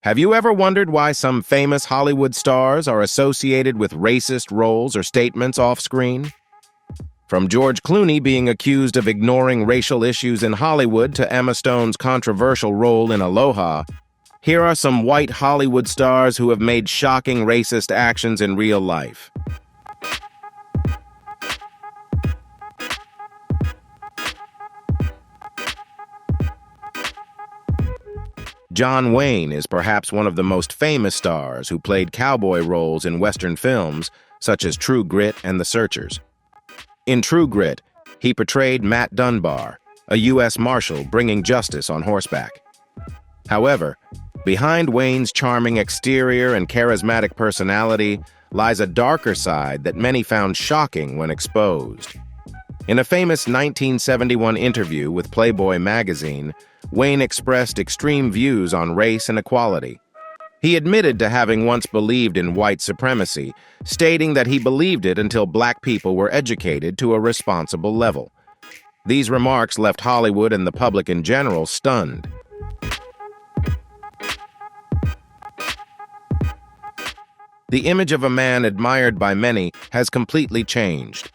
Have you ever wondered why some famous Hollywood stars are associated with racist roles or statements off-screen? From George Clooney being accused of ignoring racial issues in Hollywood to Emma Stone's controversial role in Aloha, here are some white Hollywood stars who have made shocking racist actions in real life. John Wayne is perhaps one of the most famous stars who played cowboy roles in Western films such as True Grit and The Searchers. In True Grit, he portrayed Matt Dunbar, a U.S. Marshal bringing justice on horseback. However, behind Wayne's charming exterior and charismatic personality lies a darker side that many found shocking when exposed. In a famous 1971 interview with Playboy magazine, Wayne expressed extreme views on race and equality. He admitted to having once believed in white supremacy, stating that he believed it until black people were educated to a responsible level. These remarks left Hollywood and the public in general stunned. The image of a man admired by many has completely changed.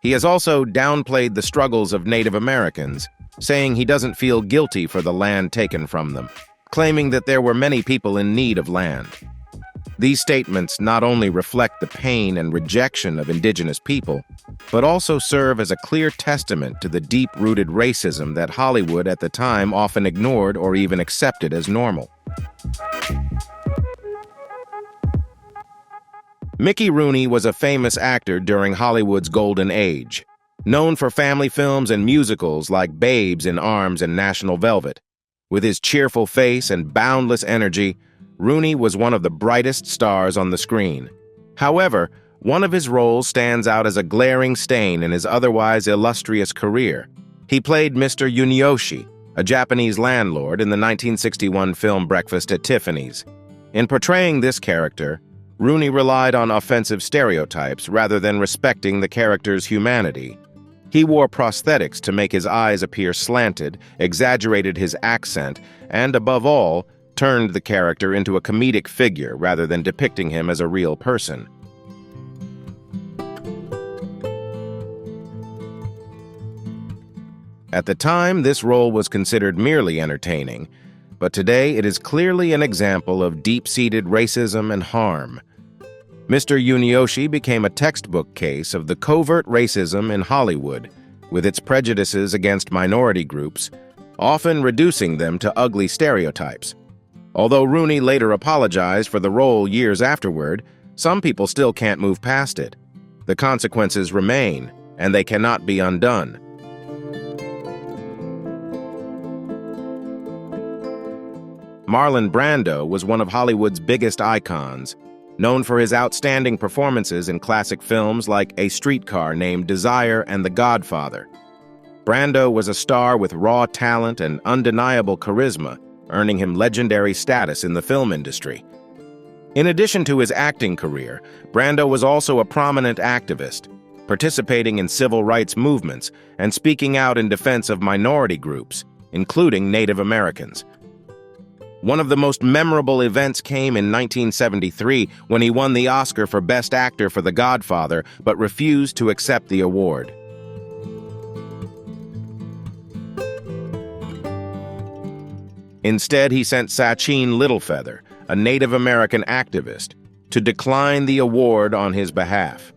He has also downplayed the struggles of Native Americans, saying he doesn't feel guilty for the land taken from them, claiming that there were many people in need of land. These statements not only reflect the pain and rejection of indigenous people, but also serve as a clear testament to the deep-rooted racism that Hollywood at the time often ignored or even accepted as normal. Mickey Rooney was a famous actor during Hollywood's golden age, known for family films and musicals like Babes in Arms and National Velvet. With his cheerful face and boundless energy, Rooney was one of the brightest stars on the screen. However, one of his roles stands out as a glaring stain in his otherwise illustrious career. He played Mr. Yunioshi, a Japanese landlord in the 1961 film Breakfast at Tiffany's. In portraying this character, Rooney relied on offensive stereotypes rather than respecting the character's humanity. He wore prosthetics to make his eyes appear slanted, exaggerated his accent, and above all, turned the character into a comedic figure rather than depicting him as a real person. At the time, this role was considered merely entertaining, but today it is clearly an example of deep-seated racism and harm. Mr. Yunioshi became a textbook case of the covert racism in Hollywood, with its prejudices against minority groups, often reducing them to ugly stereotypes. Although Rooney later apologized for the role years afterward, some people still can't move past it. The consequences remain, and they cannot be undone. Marlon Brando was one of Hollywood's biggest icons, known for his outstanding performances in classic films like A Streetcar Named Desire and The Godfather. Brando was a star with raw talent and undeniable charisma, earning him legendary status in the film industry. In addition to his acting career, Brando was also a prominent activist, participating in civil rights movements and speaking out in defense of minority groups, including Native Americans. One of the most memorable events came in 1973 when he won the Oscar for Best Actor for The Godfather, but refused to accept the award. Instead, he sent Sachin Littlefeather, a Native American activist, to decline the award on his behalf.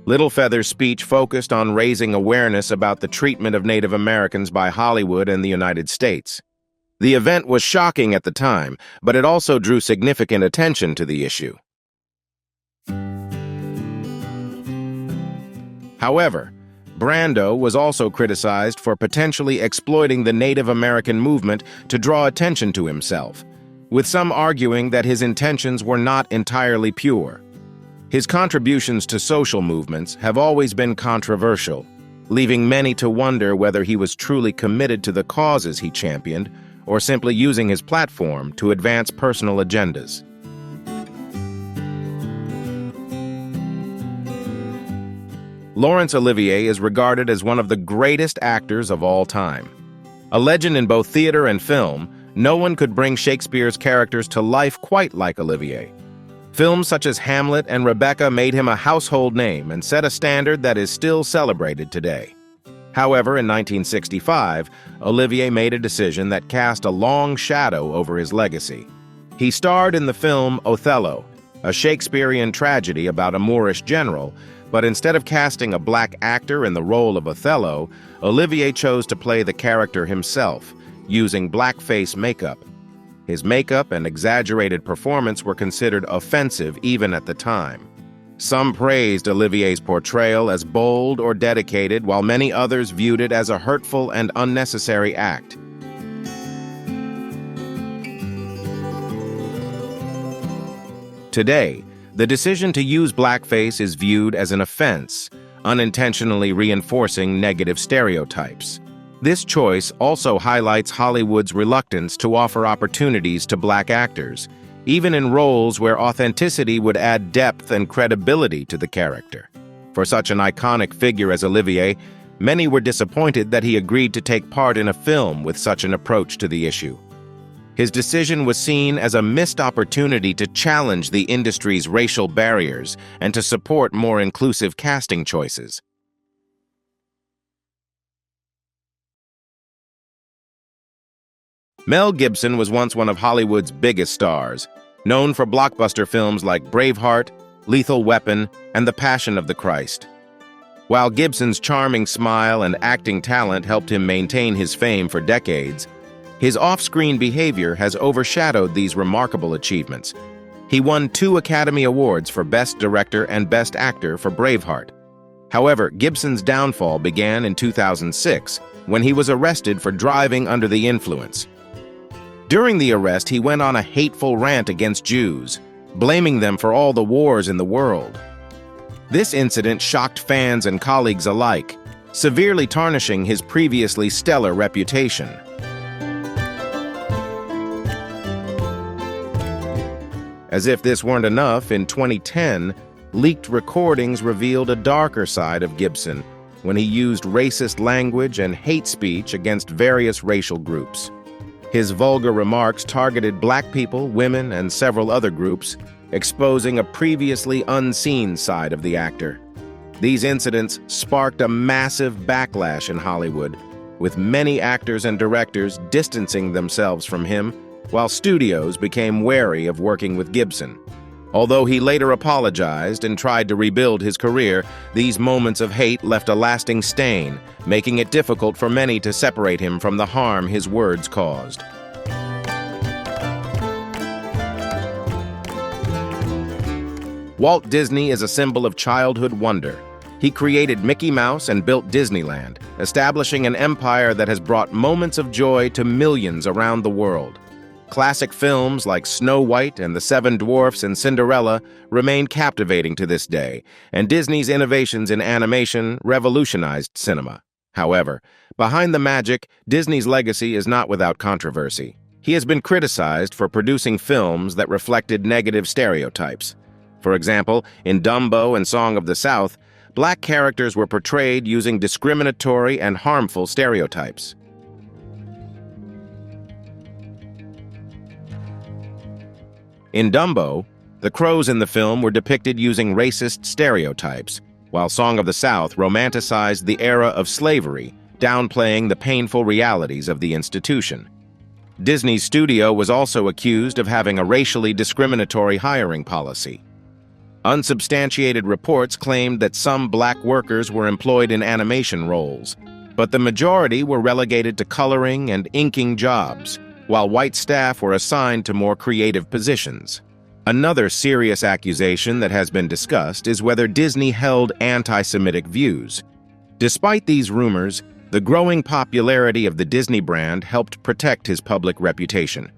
Littlefeather's speech focused on raising awareness about the treatment of Native Americans by Hollywood and the United States. The event was shocking at the time, but it also drew significant attention to the issue. However, Brando was also criticized for potentially exploiting the Native American movement to draw attention to himself, with some arguing that his intentions were not entirely pure. His contributions to social movements have always been controversial, leaving many to wonder whether he was truly committed to the causes he championed or simply using his platform to advance personal agendas. Laurence Olivier is regarded as one of the greatest actors of all time. A legend in both theater and film, No one could bring Shakespeare's characters to life quite like Olivier. Films such as Hamlet and Rebecca made him a household name and set a standard that is still celebrated today. However, in 1965, Olivier made a decision that cast a long shadow over his legacy. He starred in the film Othello, a Shakespearean tragedy about a Moorish general, but instead of casting a black actor in the role of Othello, Olivier chose to play the character himself, using blackface makeup. His makeup and exaggerated performance were considered offensive even at the time. Some praised Olivier's portrayal as bold or dedicated, while many others viewed it as a hurtful and unnecessary act. Today, the decision to use blackface is viewed as an offense, unintentionally reinforcing negative stereotypes. This choice also highlights Hollywood's reluctance to offer opportunities to black actors, even in roles where authenticity would add depth and credibility to the character. For such an iconic figure as Olivier, many were disappointed that he agreed to take part in a film with such an approach to the issue. His decision was seen as a missed opportunity to challenge the industry's racial barriers and to support more inclusive casting choices. Mel Gibson was once one of Hollywood's biggest stars, known for blockbuster films like Braveheart, Lethal Weapon, and The Passion of the Christ. While Gibson's charming smile and acting talent helped him maintain his fame for decades, his off-screen behavior has overshadowed these remarkable achievements. He won 2 Academy Awards for Best Director and Best Actor for Braveheart. However, Gibson's downfall began in 2006, when he was arrested for driving under the influence. During the arrest, he went on a hateful rant against Jews, blaming them for all the wars in the world. This incident shocked fans and colleagues alike, severely tarnishing his previously stellar reputation. As if this weren't enough, in 2010, leaked recordings revealed a darker side of Gibson when he used racist language and hate speech against various racial groups. His vulgar remarks targeted black people, women, and several other groups, exposing a previously unseen side of the actor. These incidents sparked a massive backlash in Hollywood, with many actors and directors distancing themselves from him, while studios became wary of working with Gibson. Although he later apologized and tried to rebuild his career, these moments of hate left a lasting stain, making it difficult for many to separate him from the harm his words caused. Walt Disney is a symbol of childhood wonder. He created Mickey Mouse and built Disneyland, establishing an empire that has brought moments of joy to millions around the world. Classic films like Snow White and the Seven Dwarfs and Cinderella remain captivating to this day, and Disney's innovations in animation revolutionized cinema. However, behind the magic, Disney's legacy is not without controversy. He has been criticized for producing films that reflected negative stereotypes. For example, in Dumbo and Song of the South, black characters were portrayed using discriminatory and harmful stereotypes. In Dumbo, the crows in the film were depicted using racist stereotypes, while Song of the South romanticized the era of slavery, downplaying the painful realities of the institution. Disney's studio was also accused of having a racially discriminatory hiring policy. Unsubstantiated reports claimed that some black workers were employed in animation roles, but the majority were relegated to coloring and inking jobs, while white staff were assigned to more creative positions. Another serious accusation that has been discussed is whether Disney held anti-Semitic views. Despite these rumors, the growing popularity of the Disney brand helped protect his public reputation.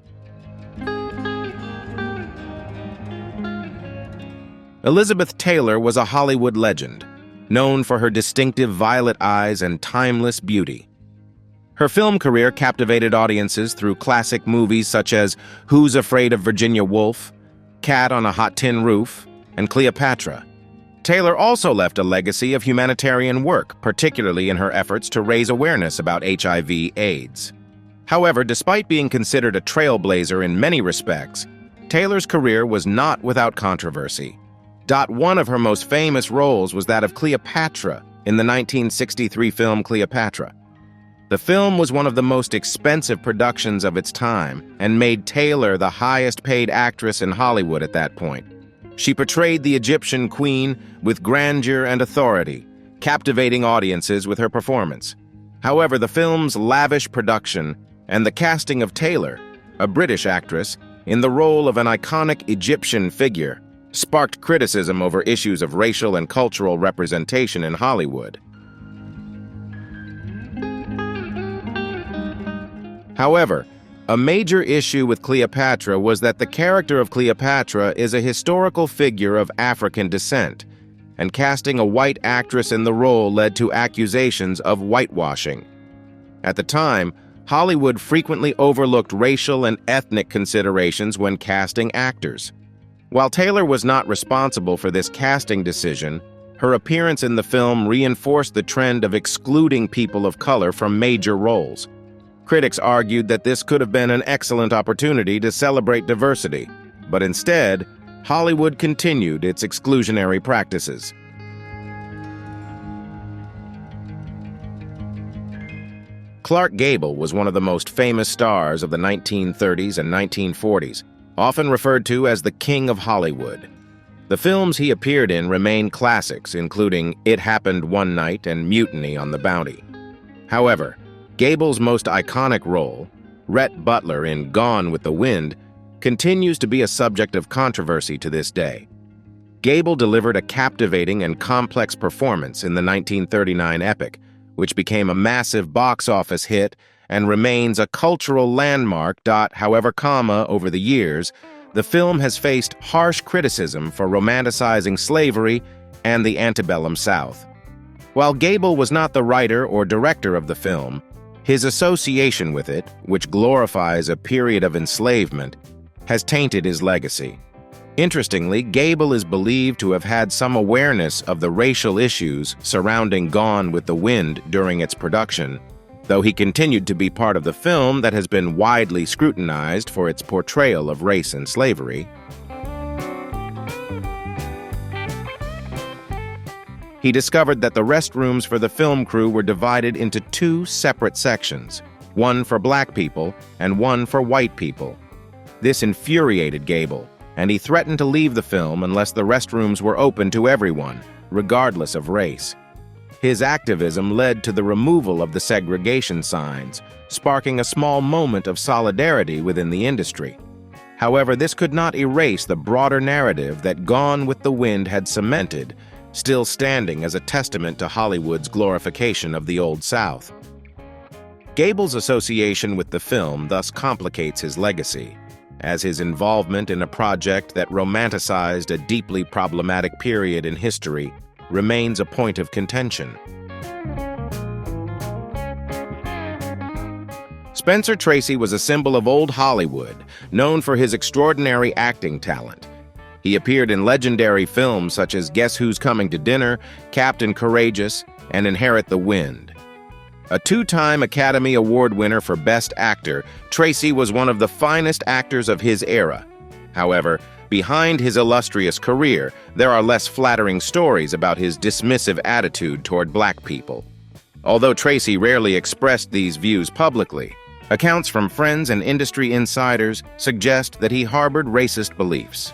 Elizabeth Taylor was a Hollywood legend, known for her distinctive violet eyes and timeless beauty. Her film career captivated audiences through classic movies such as Who's Afraid of Virginia Woolf, Cat on a Hot Tin Roof, and Cleopatra. Taylor also left a legacy of humanitarian work, particularly in her efforts to raise awareness about HIV/AIDS. However, despite being considered a trailblazer in many respects, Taylor's career was not without controversy. One of her most famous roles was that of Cleopatra in the 1963 film Cleopatra. The film was one of the most expensive productions of its time and made Taylor the highest-paid actress in Hollywood at that point. She portrayed the Egyptian queen with grandeur and authority, captivating audiences with her performance. However, the film's lavish production and the casting of Taylor, a British actress, in the role of an iconic Egyptian figure, sparked criticism over issues of racial and cultural representation in Hollywood. However, a major issue with Cleopatra was that the character of Cleopatra is a historical figure of African descent, and casting a white actress in the role led to accusations of whitewashing. At the time, Hollywood frequently overlooked racial and ethnic considerations when casting actors. While Taylor was not responsible for this casting decision, her appearance in the film reinforced the trend of excluding people of color from major roles. Critics argued that this could have been an excellent opportunity to celebrate diversity, but instead, Hollywood continued its exclusionary practices. Clark Gable was one of the most famous stars of the 1930s and 1940s, often referred to as the King of Hollywood. The films he appeared in remain classics, including It Happened One Night and Mutiny on the Bounty. However, Gable's most iconic role, Rhett Butler in Gone with the Wind, continues to be a subject of controversy to this day. Gable delivered a captivating and complex performance in the 1939 epic, which became a massive box office hit and remains a cultural landmark. However, over the years, the film has faced harsh criticism for romanticizing slavery and the antebellum South. While Gable was not the writer or director of the film, his association with it, which glorifies a period of enslavement, has tainted his legacy. Interestingly, Gable is believed to have had some awareness of the racial issues surrounding Gone with the Wind during its production, though he continued to be part of the film that has been widely scrutinized for its portrayal of race and slavery. He discovered that the restrooms for the film crew were divided into two separate sections, one for black people and one for white people. This infuriated Gable, and he threatened to leave the film unless the restrooms were open to everyone, regardless of race. His activism led to the removal of the segregation signs, sparking a small moment of solidarity within the industry. However, this could not erase the broader narrative that Gone with the Wind had cemented, still standing as a testament to Hollywood's glorification of the Old South. Gable's association with the film thus complicates his legacy, as his involvement in a project that romanticized a deeply problematic period in history remains a point of contention. Spencer Tracy was a symbol of old Hollywood, known for his extraordinary acting talent. He appeared in legendary films such as Guess Who's Coming to Dinner, Captain Courageous, and Inherit the Wind. A two-time Academy Award winner for Best Actor, Tracy was one of the finest actors of his era. However, behind his illustrious career, there are less flattering stories about his dismissive attitude toward black people. Although Tracy rarely expressed these views publicly, accounts from friends and industry insiders suggest that he harbored racist beliefs.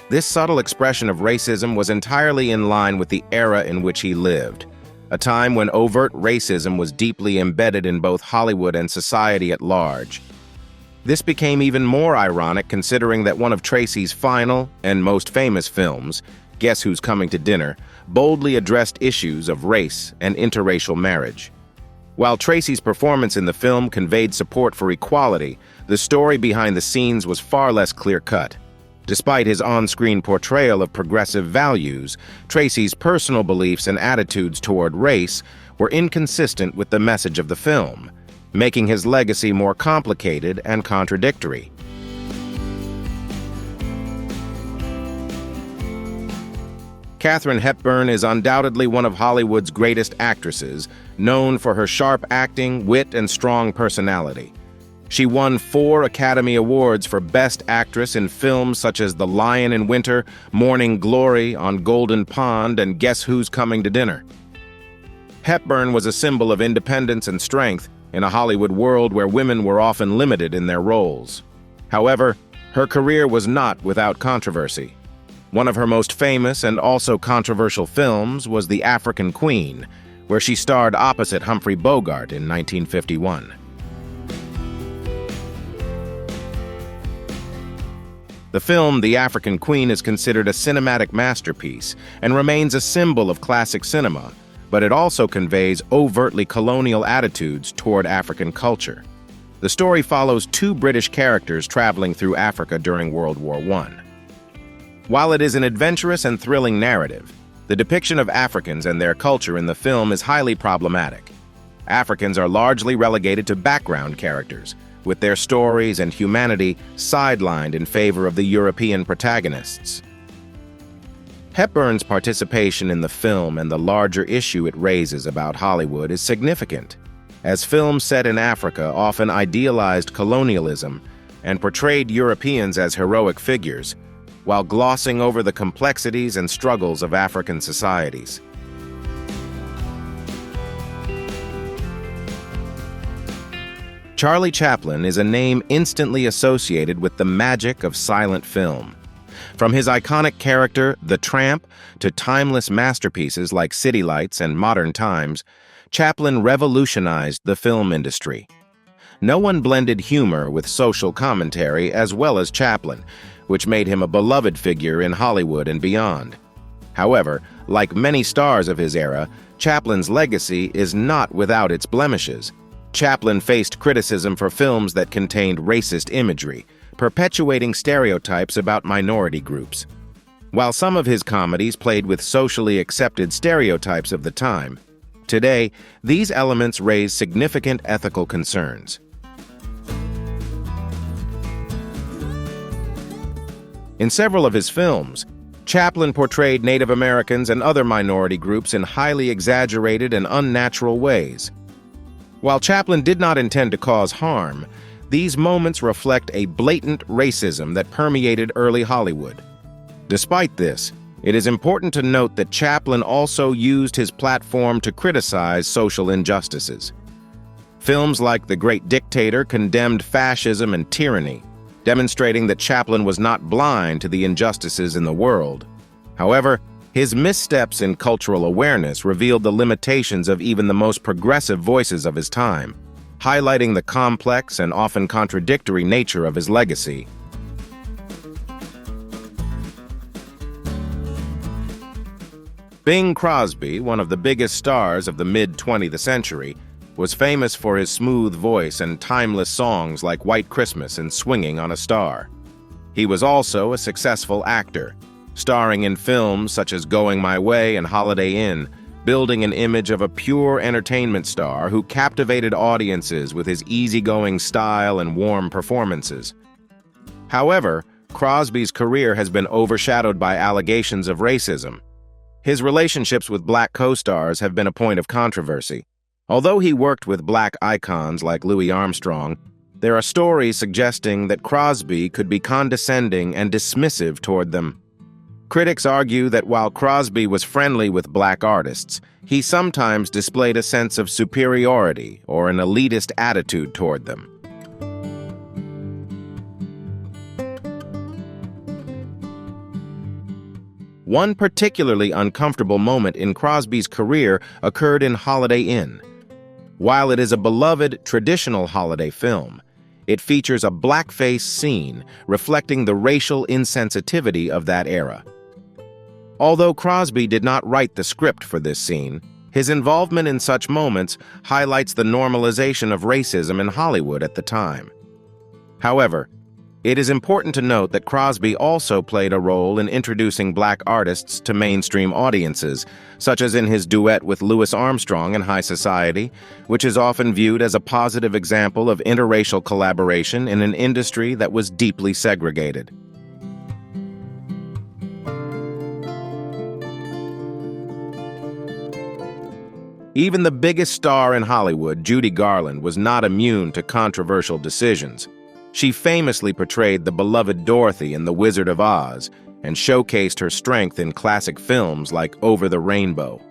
This subtle expression of racism was entirely in line with the era in which he lived, a time when overt racism was deeply embedded in both Hollywood and society at large. This became even more ironic considering that one of Tracy's final and most famous films, Guess Who's Coming to Dinner, boldly addressed issues of race and interracial marriage. While Tracy's performance in the film conveyed support for equality, the story behind the scenes was far less clear-cut. Despite his on-screen portrayal of progressive values, Tracy's personal beliefs and attitudes toward race were inconsistent with the message of the film, making his legacy more complicated and contradictory. Katharine Hepburn is undoubtedly one of Hollywood's greatest actresses, known for her sharp acting, wit, and strong personality. She won 4 Academy Awards for Best Actress in films such as The Lion in Winter, Morning Glory, On Golden Pond, and Guess Who's Coming to Dinner. Hepburn was a symbol of independence and strength in a Hollywood world where women were often limited in their roles. However, her career was not without controversy. One of her most famous and also controversial films was The African Queen, where she starred opposite Humphrey Bogart in 1951. The film The African Queen is considered a cinematic masterpiece and remains a symbol of classic cinema, but it also conveys overtly colonial attitudes toward African culture. The story follows 2 British characters traveling through Africa during World War I. While it is an adventurous and thrilling narrative, the depiction of Africans and their culture in the film is highly problematic. Africans are largely relegated to background characters, with their stories and humanity sidelined in favor of the European protagonists. Hepburn's participation in the film and the larger issue it raises about Hollywood is significant, as films set in Africa often idealized colonialism and portrayed Europeans as heroic figures, while glossing over the complexities and struggles of African societies. Charlie Chaplin is a name instantly associated with the magic of silent film. From his iconic character, the Tramp, to timeless masterpieces like City Lights and Modern Times, Chaplin revolutionized the film industry. No one blended humor with social commentary as well as Chaplin, which made him a beloved figure in Hollywood and beyond. However, like many stars of his era, Chaplin's legacy is not without its blemishes. Chaplin faced criticism for films that contained racist imagery, perpetuating stereotypes about minority groups. While some of his comedies played with socially accepted stereotypes of the time, today, these elements raise significant ethical concerns. In several of his films, Chaplin portrayed Native Americans and other minority groups in highly exaggerated and unnatural ways. While Chaplin did not intend to cause harm, these moments reflect a blatant racism that permeated early Hollywood. Despite this, it is important to note that Chaplin also used his platform to criticize social injustices. Films like The Great Dictator condemned fascism and tyranny, demonstrating that Chaplin was not blind to the injustices in the world. However, his missteps in cultural awareness revealed the limitations of even the most progressive voices of his time, highlighting the complex and often contradictory nature of his legacy. Bing Crosby, one of the biggest stars of the mid-20th century, was famous for his smooth voice and timeless songs like White Christmas and Swinging on a Star. He was also a successful actor, starring in films such as Going My Way and Holiday Inn, building an image of a pure entertainment star who captivated audiences with his easygoing style and warm performances. However, Crosby's career has been overshadowed by allegations of racism. His relationships with black co-stars have been a point of controversy. Although he worked with black icons like Louis Armstrong, there are stories suggesting that Crosby could be condescending and dismissive toward them. Critics argue that while Crosby was friendly with black artists, he sometimes displayed a sense of superiority or an elitist attitude toward them. One particularly uncomfortable moment in Crosby's career occurred in Holiday Inn. While it is a beloved traditional holiday film, it features a blackface scene reflecting the racial insensitivity of that era. Although Crosby did not write the script for this scene, his involvement in such moments highlights the normalization of racism in Hollywood at the time. However, it is important to note that Crosby also played a role in introducing black artists to mainstream audiences, such as in his duet with Louis Armstrong in High Society, which is often viewed as a positive example of interracial collaboration in an industry that was deeply segregated. Even the biggest star in Hollywood, Judy Garland, was not immune to controversial decisions. She famously portrayed the beloved Dorothy in The Wizard of Oz and showcased her strength in classic films like Over the Rainbow.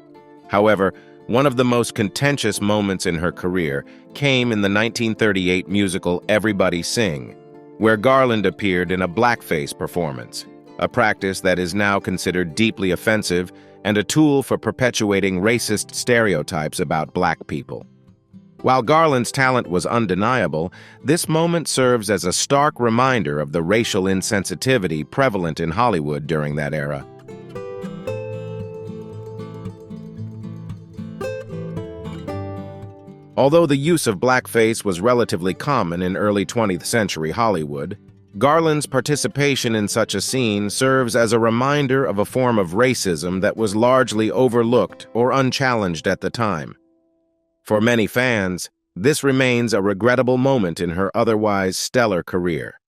However, one of the most contentious moments in her career came in the 1938 musical Everybody Sing, where Garland appeared in a blackface performance, a practice that is now considered deeply offensive and a tool for perpetuating racist stereotypes about black people. While Garland's talent was undeniable, this moment serves as a stark reminder of the racial insensitivity prevalent in Hollywood during that era. Although the use of blackface was relatively common in early 20th century Hollywood, Garland's participation in such a scene serves as a reminder of a form of racism that was largely overlooked or unchallenged at the time. For many fans, this remains a regrettable moment in her otherwise stellar career.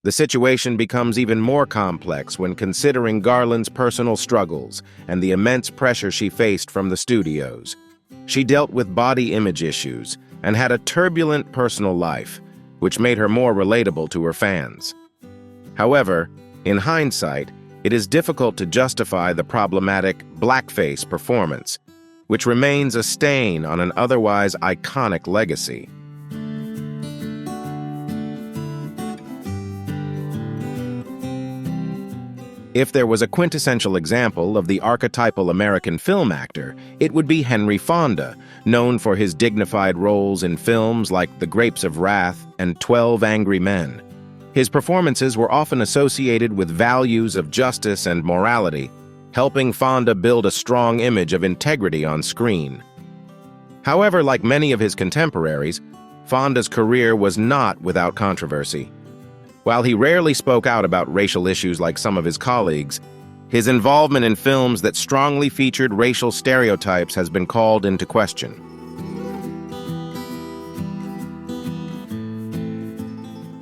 The situation becomes even more complex when considering Garland's personal struggles and the immense pressure she faced from the studios. She dealt with body image issues and had a turbulent personal life, which made her more relatable to her fans. However, in hindsight, it is difficult to justify the problematic blackface performance, which remains a stain on an otherwise iconic legacy. If there was a quintessential example of the archetypal American film actor, it would be Henry Fonda, known for his dignified roles in films like The Grapes of Wrath and 12 Angry Men. His performances were often associated with values of justice and morality, helping Fonda build a strong image of integrity on screen. However, like many of his contemporaries, Fonda's career was not without controversy. While he rarely spoke out about racial issues like some of his colleagues, his involvement in films that strongly featured racial stereotypes has been called into question.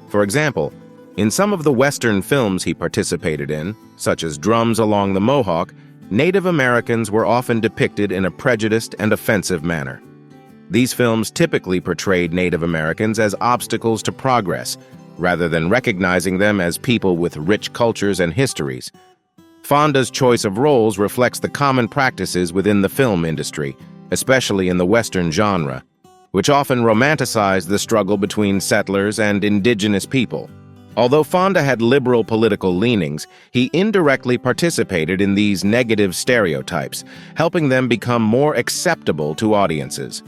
For example, in some of the Western films he participated in, such as Drums Along the Mohawk, Native Americans were often depicted in a prejudiced and offensive manner. These films typically portrayed Native Americans as obstacles to progress, rather than recognizing them as people with rich cultures and histories. Fonda's choice of roles reflects the common practices within the film industry, especially in the Western genre, which often romanticized the struggle between settlers and indigenous people. Although Fonda had liberal political leanings, he indirectly participated in these negative stereotypes, helping them become more acceptable to audiences.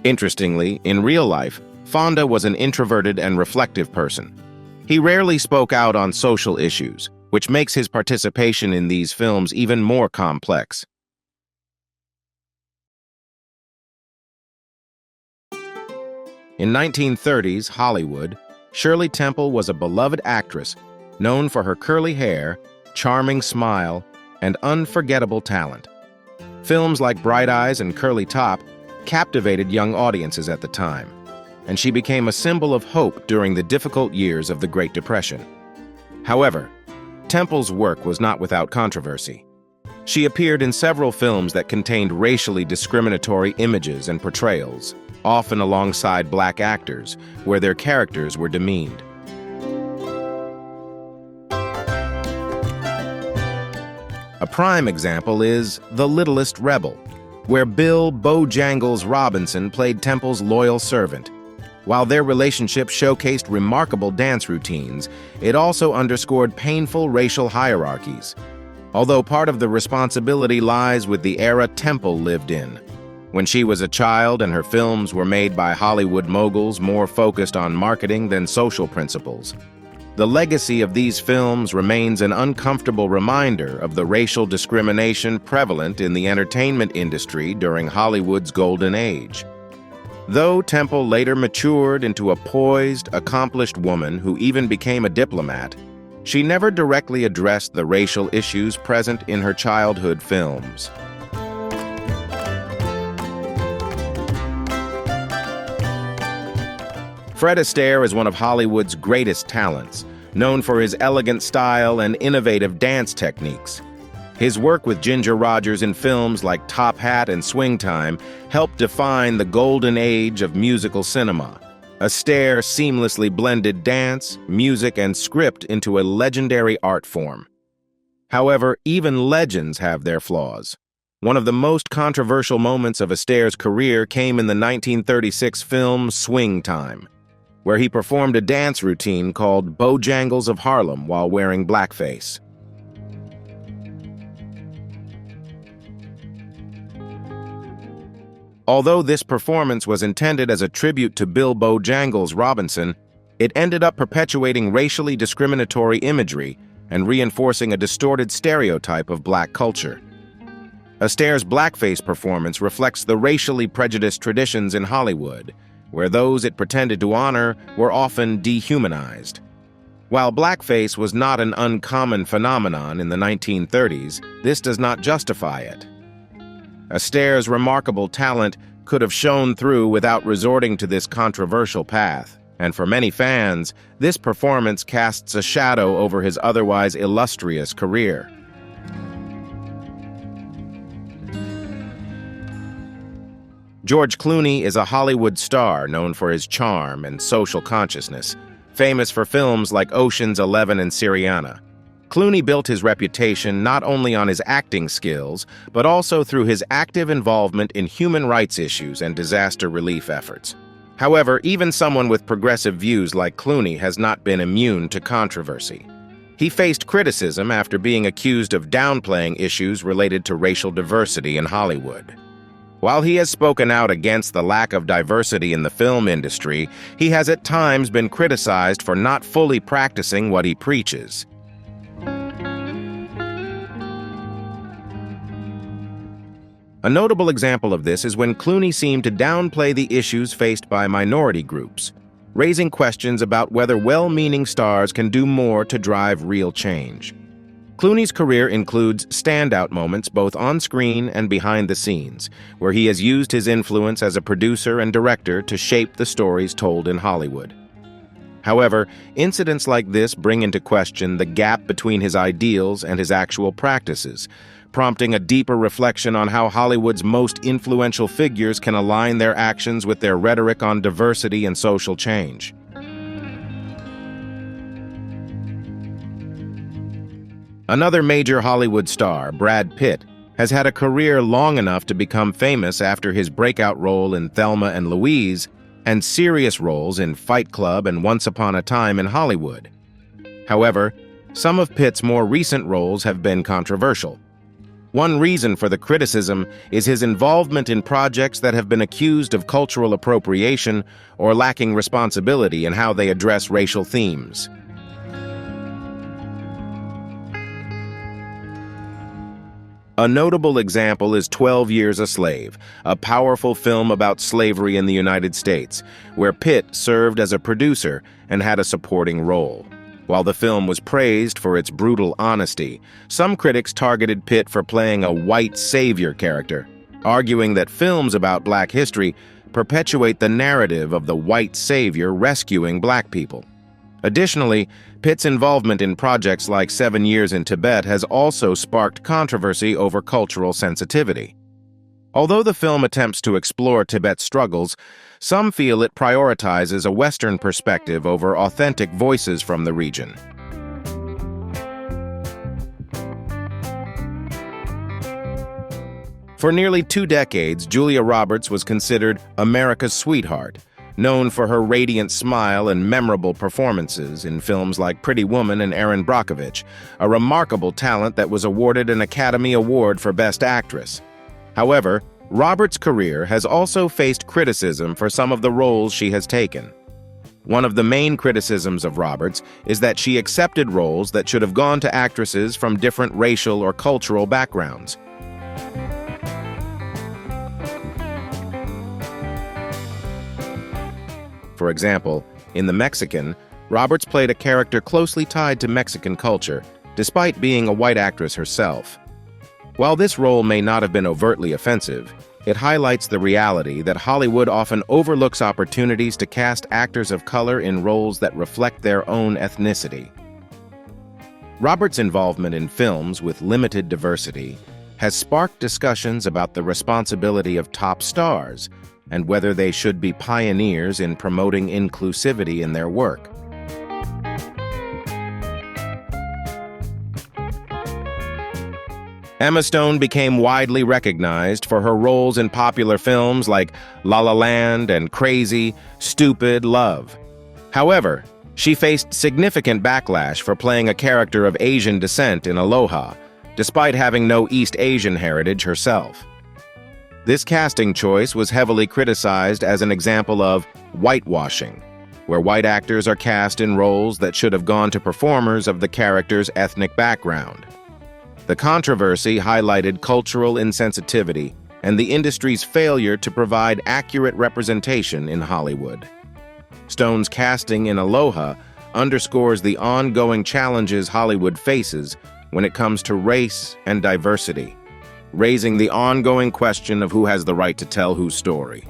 Interestingly, in real life, Fonda was an introverted and reflective person. He rarely spoke out on social issues, which makes his participation in these films even more complex. In 1930s Hollywood, Shirley Temple was a beloved actress known for her curly hair, charming smile, and unforgettable talent. Films like Bright Eyes and Curly Top captivated young audiences at the time, and she became a symbol of hope during the difficult years of the Great Depression. However, Temple's work was not without controversy. She appeared in several films that contained racially discriminatory images and portrayals, often alongside black actors, where their characters were demeaned. A prime example is The Littlest Rebel, where Bill Bojangles Robinson played Temple's loyal servant. While their relationship showcased remarkable dance routines, it also underscored painful racial hierarchies, although part of the responsibility lies with the era Temple lived in. When she was a child and her films were made by Hollywood moguls more focused on marketing than social principles. The legacy of these films remains an uncomfortable reminder of the racial discrimination prevalent in the entertainment industry during Hollywood's golden age. Though Temple later matured into a poised, accomplished woman who even became a diplomat, she never directly addressed the racial issues present in her childhood films. Fred Astaire is one of Hollywood's greatest talents, known for his elegant style and innovative dance techniques. His work with Ginger Rogers in films like Top Hat and Swing Time helped define the golden age of musical cinema. Astaire seamlessly blended dance, music, and script into a legendary art form. However, even legends have their flaws. One of the most controversial moments of Astaire's career came in the 1936 film Swing Time, where he performed a dance routine called Bojangles of Harlem while wearing blackface. Although this performance was intended as a tribute to Bill Bojangles Robinson, it ended up perpetuating racially discriminatory imagery and reinforcing a distorted stereotype of black culture. Astaire's blackface performance reflects the racially prejudiced traditions in Hollywood, where those it pretended to honor were often dehumanized. While blackface was not an uncommon phenomenon in the 1930s, this does not justify it. Astaire's remarkable talent could have shone through without resorting to this controversial path, and for many fans, this performance casts a shadow over his otherwise illustrious career. George Clooney is a Hollywood star known for his charm and social consciousness, famous for films like Ocean's 11 and Syriana. Clooney built his reputation not only on his acting skills, but also through his active involvement in human rights issues and disaster relief efforts. However, even someone with progressive views like Clooney has not been immune to controversy. He faced criticism after being accused of downplaying issues related to racial diversity in Hollywood. While he has spoken out against the lack of diversity in the film industry, he has at times been criticized for not fully practicing what he preaches. A notable example of this is when Clooney seemed to downplay the issues faced by minority groups, raising questions about whether well-meaning stars can do more to drive real change. Clooney's career includes standout moments both on screen and behind the scenes, where he has used his influence as a producer and director to shape the stories told in Hollywood. However, incidents like this bring into question the gap between his ideals and his actual practices, prompting a deeper reflection on how Hollywood's most influential figures can align their actions with their rhetoric on diversity and social change. Another major Hollywood star, Brad Pitt, has had a career long enough to become famous after his breakout role in Thelma and Louise and serious roles in Fight Club and Once Upon a Time in Hollywood. However, some of Pitt's more recent roles have been controversial. One reason for the criticism is his involvement in projects that have been accused of cultural appropriation or lacking responsibility in how they address racial themes. A notable example is 12 Years a Slave, a powerful film about slavery in the United States, where Pitt served as a producer and had a supporting role. While the film was praised for its brutal honesty, some critics targeted Pitt for playing a white savior character, arguing that films about black history perpetuate the narrative of the white savior rescuing black people. Additionally, Pitt's involvement in projects like 7 Years in Tibet has also sparked controversy over cultural sensitivity. Although the film attempts to explore Tibet's struggles, some feel it prioritizes a Western perspective over authentic voices from the region. For nearly 2 decades, Julia Roberts was considered America's sweetheart, known for her radiant smile and memorable performances in films like Pretty Woman and Erin Brockovich, a remarkable talent that was awarded an Academy Award for Best Actress. However, Roberts' career has also faced criticism for some of the roles she has taken. One of the main criticisms of Roberts is that she accepted roles that should have gone to actresses from different racial or cultural backgrounds. For example, in The Mexican, Roberts played a character closely tied to Mexican culture, despite being a white actress herself. While this role may not have been overtly offensive, it highlights the reality that Hollywood often overlooks opportunities to cast actors of color in roles that reflect their own ethnicity. Robert's involvement in films with limited diversity has sparked discussions about the responsibility of top stars and whether they should be pioneers in promoting inclusivity in their work. Emma Stone became widely recognized for her roles in popular films like La La Land and Crazy, Stupid, Love. However, she faced significant backlash for playing a character of Asian descent in Aloha, despite having no East Asian heritage herself. This casting choice was heavily criticized as an example of whitewashing, where white actors are cast in roles that should have gone to performers of the character's ethnic background. The controversy highlighted cultural insensitivity and the industry's failure to provide accurate representation in Hollywood. Stone's casting in Aloha underscores the ongoing challenges Hollywood faces when it comes to race and diversity, raising the ongoing question of who has the right to tell whose story.